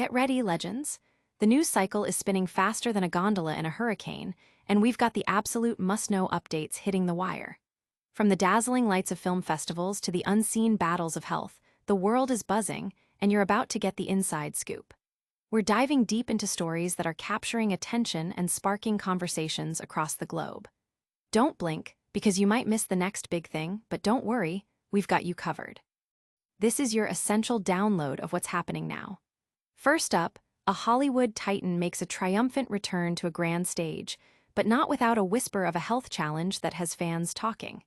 Get ready, legends. The news cycle is spinning faster than a gondola in a hurricane, and we've got the absolute must-know updates hitting the wire. From the dazzling lights of film festivals to the unseen battles of health, the world is buzzing, and you're about to get the inside scoop. We're diving deep into stories that are capturing attention and sparking conversations across the globe. Don't blink, because you might miss the next big thing, but don't worry, we've got you covered. This is your essential download of what's happening now. First up, a Hollywood titan makes a triumphant return to a grand stage, but not without a whisper of a health challenge that has fans talking.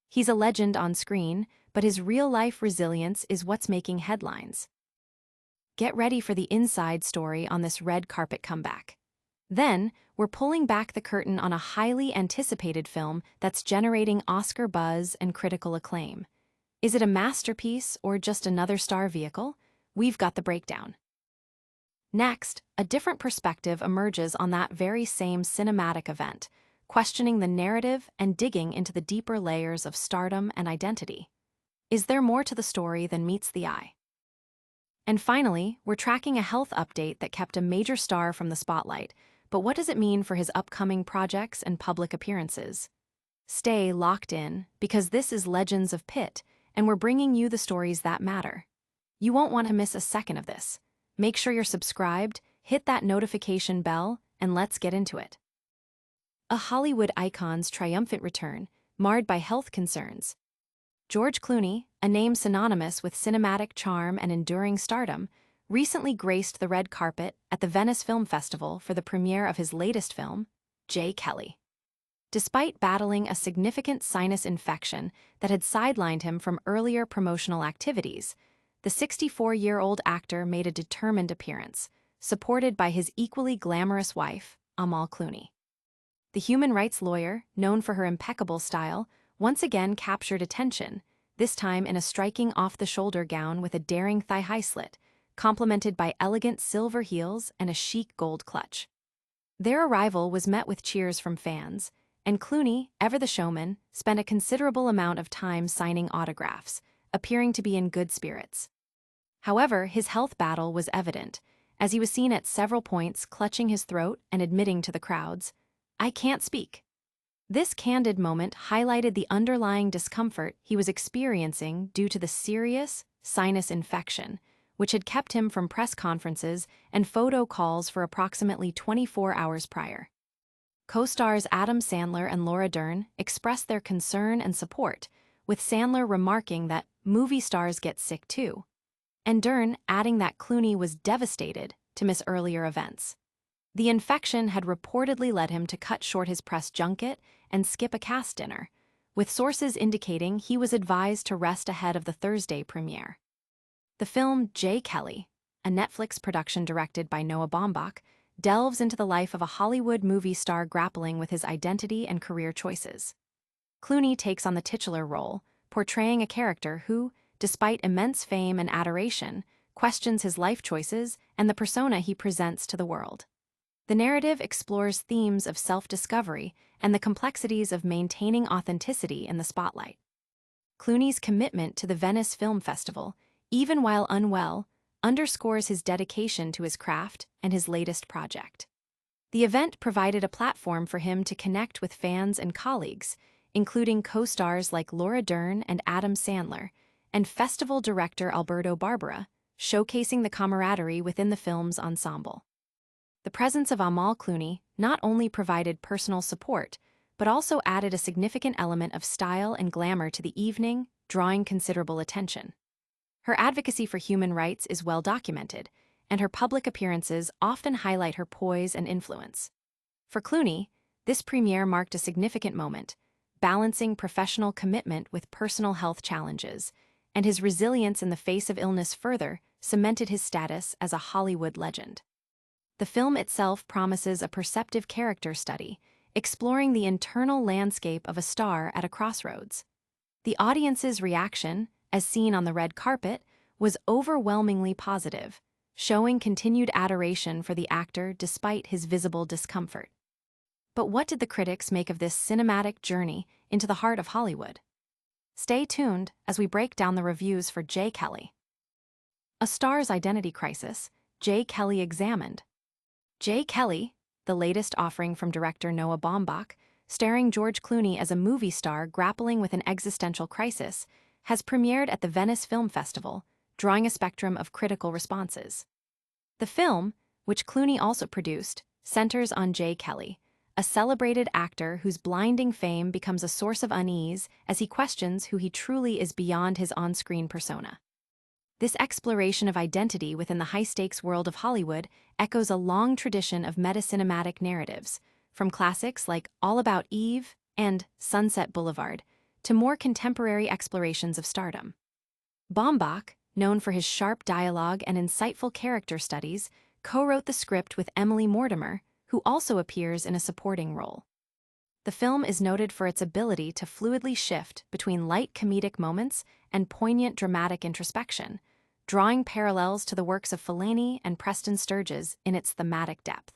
He's a legend on screen, but his real-life resilience is what's making headlines. Get ready for the inside story on this red carpet comeback. Then, we're pulling back the curtain on a highly anticipated film that's generating Oscar buzz and critical acclaim. Is it a masterpiece or just another star vehicle? We've got the breakdown. Next, a different perspective emerges on that very same cinematic event, questioning the narrative and digging into the deeper layers of stardom and identity. Is there more to the story than meets the eye? And finally, we're tracking a health update that kept a major star from the spotlight, but what does it mean for his upcoming projects and public appearances? Stay locked in, because this is Legends of Pitt, and we're bringing you the stories that matter. You won't want to miss a second of this. Make sure you're subscribed, hit that notification bell, and let's get into it. A Hollywood icon's triumphant return, marred by health concerns. George Clooney, a name synonymous with cinematic charm and enduring stardom, recently graced the red carpet at the Venice Film Festival for the premiere of his latest film, J. Kelly. Despite battling a significant sinus infection that had sidelined him from earlier promotional activities, the 64-year-old actor made a determined appearance, supported by his equally glamorous wife, Amal Clooney. The human rights lawyer, known for her impeccable style, once again captured attention, this time in a striking off-the-shoulder gown with a daring thigh-high slit, complemented by elegant silver heels and a chic gold clutch. Their arrival was met with cheers from fans, and Clooney, ever the showman, spent a considerable amount of time signing autographs, appearing to be in good spirits. However, his health battle was evident, as he was seen at several points clutching his throat and admitting to the crowds, "I can't speak." This candid moment highlighted the underlying discomfort he was experiencing due to the serious sinus infection, which had kept him from press conferences and photo calls for approximately 24 hours prior. Co-stars Adam Sandler and Laura Dern expressed their concern and support, with Sandler remarking that movie stars get sick too, and Dern adding that Clooney was devastated to miss earlier events. The infection had reportedly led him to cut short his press junket and skip a cast dinner, with sources indicating he was advised to rest ahead of the Thursday premiere. The film J. Kelly, a Netflix production directed by Noah Baumbach, delves into the life of a Hollywood movie star grappling with his identity and career choices. Clooney takes on the titular role, portraying a character who, despite immense fame and adoration, questions his life choices and the persona he presents to the world. The narrative explores themes of self-discovery and the complexities of maintaining authenticity in the spotlight. Clooney's commitment to the Venice Film Festival, even while unwell, underscores his dedication to his craft and his latest project. The event provided a platform for him to connect with fans and colleagues, including co-stars like Laura Dern and Adam Sandler, and festival director Alberto Barbera, showcasing the camaraderie within the film's ensemble. The presence of Amal Clooney not only provided personal support, but also added a significant element of style and glamour to the evening, drawing considerable attention. Her advocacy for human rights is well documented, and her public appearances often highlight her poise and influence. For Clooney, this premiere marked a significant moment, balancing professional commitment with personal health challenges, and his resilience in the face of illness further cemented his status as a Hollywood legend. The film itself promises a perceptive character study, exploring the internal landscape of a star at a crossroads. The audience's reaction, as seen on the red carpet, was overwhelmingly positive, showing continued adoration for the actor despite his visible discomfort. But what did the critics make of this cinematic journey into the heart of Hollywood? Stay tuned as we break down the reviews for J. Kelly. A star's identity crisis, J. Kelly examined. J. Kelly, the latest offering from director Noah Baumbach, starring George Clooney as a movie star grappling with an existential crisis, has premiered at the Venice Film Festival, drawing a spectrum of critical responses. The film, which Clooney also produced, centers on J. Kelly, a celebrated actor whose blinding fame becomes a source of unease as he questions who he truly is beyond his on-screen persona. This exploration of identity within the high-stakes world of Hollywood echoes a long tradition of meta-cinematic narratives, from classics like All About Eve and Sunset Boulevard to more contemporary explorations of stardom. Baumbach, known for his sharp dialogue and insightful character studies, co-wrote the script with Emily Mortimer, who also appears in a supporting role. The film is noted for its ability to fluidly shift between light comedic moments and poignant dramatic introspection, drawing parallels to the works of Fellini and Preston Sturges in its thematic depth.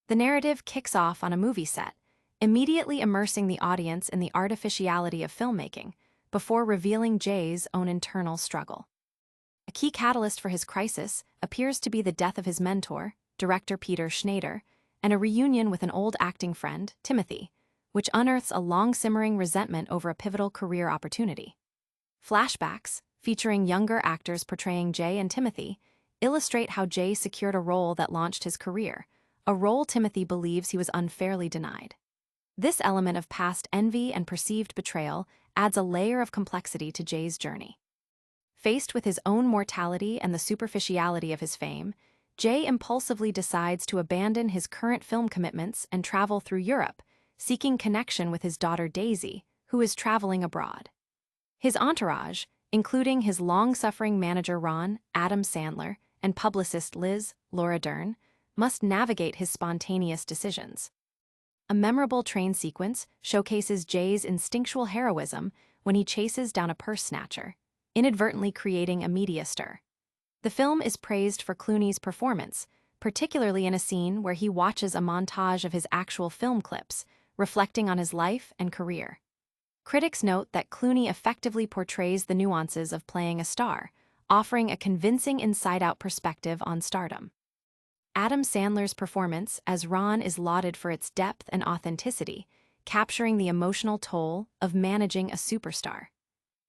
The narrative kicks off on a movie set, immediately immersing the audience in the artificiality of filmmaking, before revealing Jay's own internal struggle. A key catalyst for his crisis appears to be the death of his mentor, director Peter Schneider, and a reunion with an old acting friend, Timothy, which unearths a long-simmering resentment over a pivotal career opportunity. Flashbacks, featuring younger actors portraying Jay and Timothy, illustrate how Jay secured a role that launched his career, a role Timothy believes he was unfairly denied. This element of past envy and perceived betrayal adds a layer of complexity to Jay's journey. Faced with his own mortality and the superficiality of his fame, Jay impulsively decides to abandon his current film commitments and travel through Europe, seeking connection with his daughter Daisy, who is traveling abroad. His entourage, including his long-suffering manager Ron, Adam Sandler, and publicist Liz, Laura Dern, must navigate his spontaneous decisions. A memorable train sequence showcases Jay's instinctual heroism when he chases down a purse snatcher, inadvertently creating a media stir. The film is praised for Clooney's performance, particularly in a scene where he watches a montage of his actual film clips, reflecting on his life and career. Critics note that Clooney effectively portrays the nuances of playing a star, offering a convincing inside-out perspective on stardom. Adam Sandler's performance as Ron is lauded for its depth and authenticity, capturing the emotional toll of managing a superstar.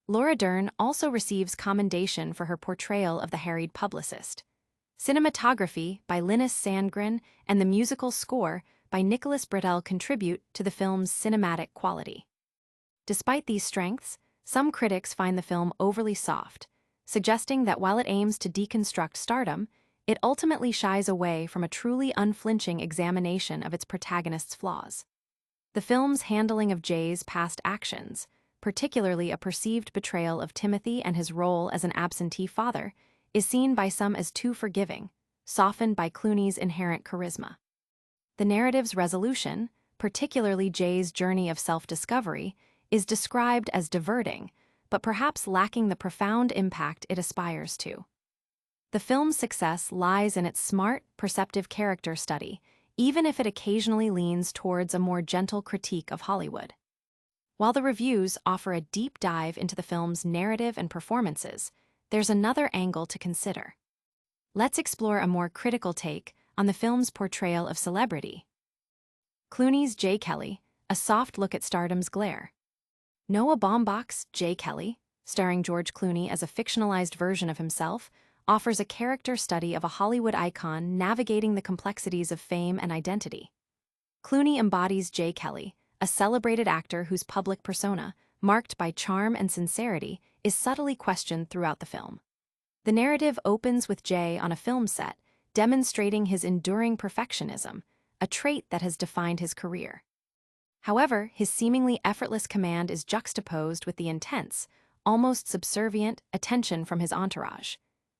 Laura Dern also receives commendation for her portrayal of the harried publicist. Cinematography by Linus Sandgren and the musical score by Nicholas Britell contribute to the film's cinematic quality. Despite these strengths, some critics find the film overly soft, suggesting that while it aims to deconstruct stardom, it ultimately shies away from a truly unflinching examination of its protagonist's flaws. The film's handling of Jay's past actions, particularly a perceived betrayal of Timothy and his role as an absentee father, is seen by some as too forgiving, softened by Clooney's inherent charisma. The narrative's resolution, particularly Jay's journey of self-discovery, is described as diverting, but perhaps lacking the profound impact it aspires to. The film's success lies in its smart, perceptive character study, even if it occasionally leans towards a more gentle critique of Hollywood. While the reviews offer a deep dive into the film's narrative and performances, there's another angle to consider. Let's explore a more critical take on the film's portrayal of celebrity. Clooney's J. Kelly, a soft look at stardom's glare. Noah Baumbach's J. Kelly, starring George Clooney as a fictionalized version of himself, offers a character study of a Hollywood icon navigating the complexities of fame and identity. Clooney embodies J. Kelly, a celebrated actor whose public persona, marked by charm and sincerity, is subtly questioned throughout the film. The narrative opens with Jay on a film set, demonstrating his enduring perfectionism, a trait that has defined his career. However, his seemingly effortless command is juxtaposed with the intense, almost subservient, attention from his entourage.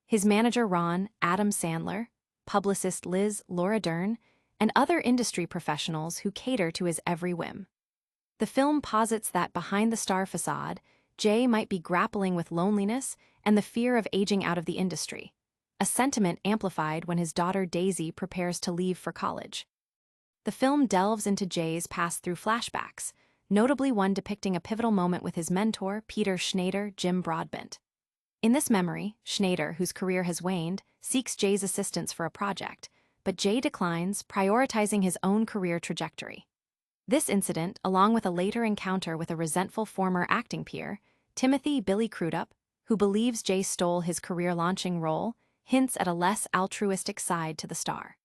His manager Ron, Adam Sandler, publicist Liz, Laura Dern, and other industry professionals who cater to his every whim. The film posits that behind the star facade, Jay might be grappling with loneliness and the fear of aging out of the industry, a sentiment amplified when his daughter Daisy prepares to leave for college. The film delves into Jay's past through flashbacks, notably one depicting a pivotal moment with his mentor, Peter Schneider, Jim Broadbent. In this memory, Schneider, whose career has waned, seeks Jay's assistance for a project, but Jay declines, prioritizing his own career trajectory. This incident, along with a later encounter with a resentful former acting peer, Timothy Billy Crudup, who believes Jay stole his career-launching role, hints at a less altruistic side to the star.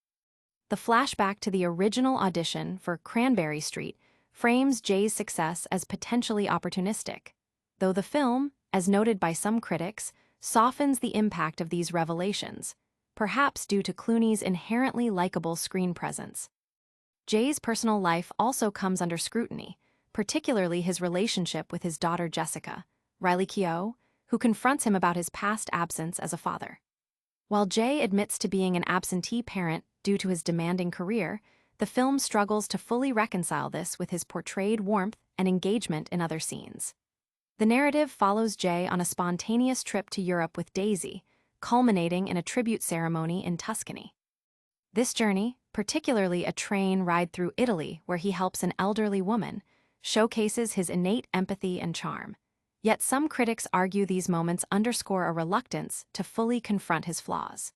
The flashback to the original audition for Cranberry Street frames Jay's success as potentially opportunistic, though the film, as noted by some critics, softens the impact of these revelations, perhaps due to Clooney's inherently likable screen presence. Jay's personal life also comes under scrutiny, particularly his relationship with his daughter Jessica, Riley Keough, who confronts him about his past absence as a father. While Jay admits to being an absentee parent due to his demanding career, the film struggles to fully reconcile this with his portrayed warmth and engagement in other scenes. The narrative follows Jay on a spontaneous trip to Europe with Daisy, culminating in a tribute ceremony in Tuscany. This journey, particularly a train ride through Italy where he helps an elderly woman, showcases his innate empathy and charm. Yet some critics argue these moments underscore a reluctance to fully confront his flaws.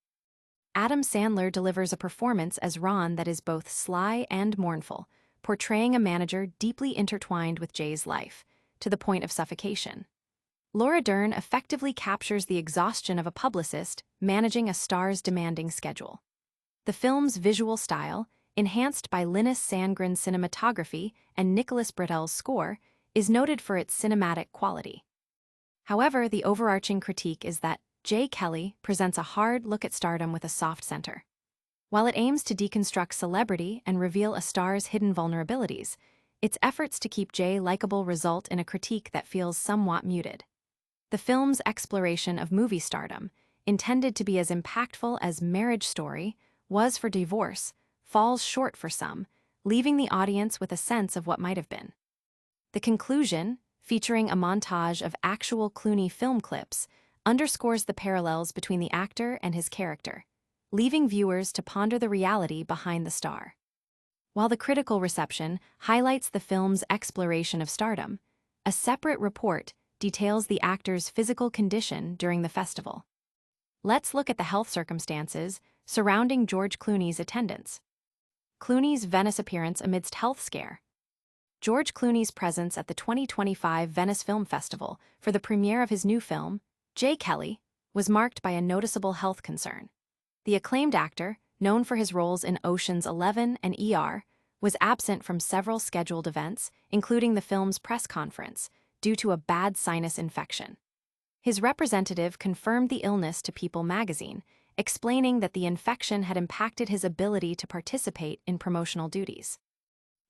Adam Sandler delivers a performance as Ron that is both sly and mournful, portraying a manager deeply intertwined with Jay's life, to the point of suffocation. Laura Dern effectively captures the exhaustion of a publicist managing a star's demanding schedule. The film's visual style, enhanced by Linus Sandgren's cinematography and Nicholas Britell's score, is noted for its cinematic quality. However, the overarching critique is that Jay Kelly presents a hard look at stardom with a soft center. While it aims to deconstruct celebrity and reveal a star's hidden vulnerabilities, its efforts to keep Jay likable result in a critique that feels somewhat muted. The film's exploration of movie stardom, intended to be as impactful as Marriage Story was for Divorce, falls short for some, leaving the audience with a sense of what might have been. The conclusion, featuring a montage of actual Clooney film clips, underscores the parallels between the actor and his character, leaving viewers to ponder the reality behind the star. While the critical reception highlights the film's exploration of stardom, a separate report details the actor's physical condition during the festival. Let's look at the health circumstances surrounding George Clooney's attendance. Clooney's Venice appearance amidst health scare. George Clooney's presence at the 2025 Venice Film Festival for the premiere of his new film, Jay Kelly, was marked by a noticeable health concern. The acclaimed actor, known for his roles in Ocean's 11 and ER, was absent from several scheduled events, including the film's press conference, due to a bad sinus infection. His representative confirmed the illness to People magazine, explaining that the infection had impacted his ability to participate in promotional duties.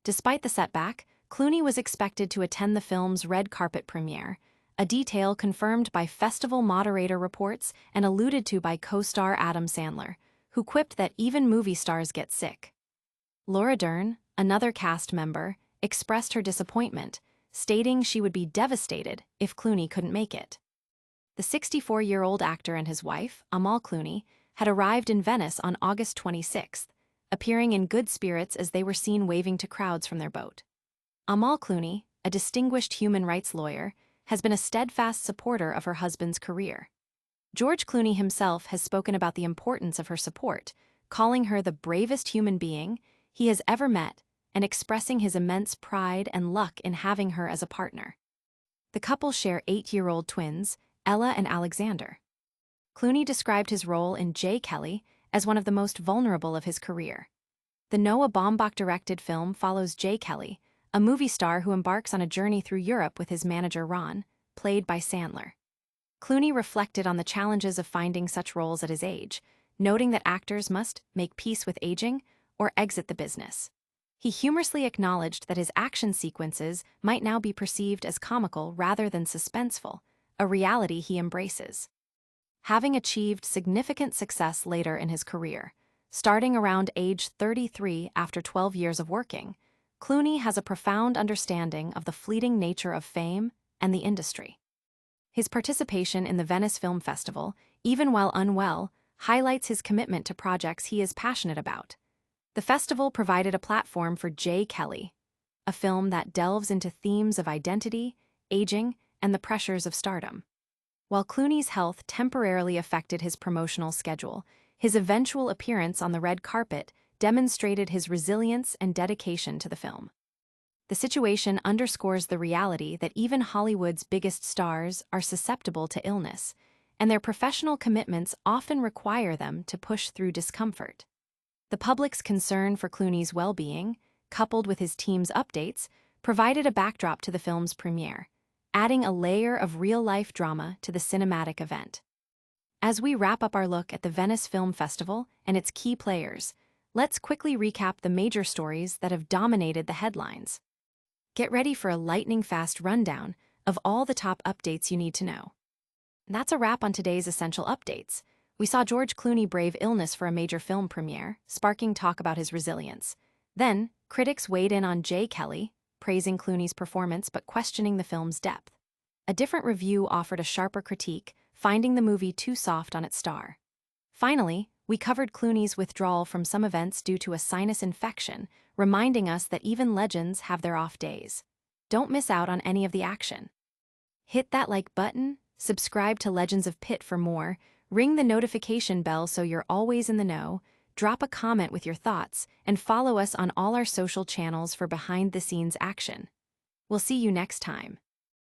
Despite the setback, Clooney was expected to attend the film's red carpet premiere, a detail confirmed by festival moderator reports and alluded to by co-star Adam Sandler, who quipped that even movie stars get sick. Laura Dern, another cast member, expressed her disappointment, stating she would be devastated if Clooney couldn't make it. The 64-year-old actor and his wife, Amal Clooney, had arrived in Venice on August 26th, appearing in good spirits as they were seen waving to crowds from their boat. Amal Clooney, a distinguished human rights lawyer, has been a steadfast supporter of her husband's career. George Clooney himself has spoken about the importance of her support, calling her the bravest human being he has ever met and expressing his immense pride and luck in having her as a partner. The couple share 8-year-old twins, Ella and Alexander. Clooney described his role in Jay Kelly as one of the most vulnerable of his career. The Noah Baumbach-directed film follows Jay Kelly, a movie star who embarks on a journey through Europe with his manager Ron, played by Sandler. Clooney reflected on the challenges of finding such roles at his age, noting that actors must make peace with aging or exit the business. He humorously acknowledged that his action sequences might now be perceived as comical rather than suspenseful, a reality he embraces. Having achieved significant success later in his career, starting around age 33 after 12 years of working, Clooney has a profound understanding of the fleeting nature of fame and the industry. His participation in the Venice Film Festival, even while unwell, highlights his commitment to projects he is passionate about. The festival provided a platform for Jay Kelly, a film that delves into themes of identity, aging, and the pressures of stardom. While Clooney's health temporarily affected his promotional schedule, his eventual appearance on the red carpet demonstrated his resilience and dedication to the film. The situation underscores the reality that even Hollywood's biggest stars are susceptible to illness, and their professional commitments often require them to push through discomfort. The public's concern for Clooney's well-being, coupled with his team's updates, provided a backdrop to the film's premiere, adding a layer of real-life drama to the cinematic event. As we wrap up our look at the Venice Film Festival and its key players, let's quickly recap the major stories that have dominated the headlines. Get ready for a lightning-fast rundown of all the top updates you need to know. That's a wrap on today's essential updates. We saw George Clooney brave illness for a major film premiere, sparking talk about his resilience. Then, critics weighed in on Jay Kelly, praising Clooney's performance but questioning the film's depth. A different review offered a sharper critique, finding the movie too soft on its star. Finally, we covered Clooney's withdrawal from some events due to a sinus infection, reminding us that even legends have their off days. Don't miss out on any of the action. Hit that like button, subscribe to Legends of Pitt for more, ring the notification bell so you're always in the know, drop a comment with your thoughts, and follow us on all our social channels for behind-the-scenes action. We'll see you next time.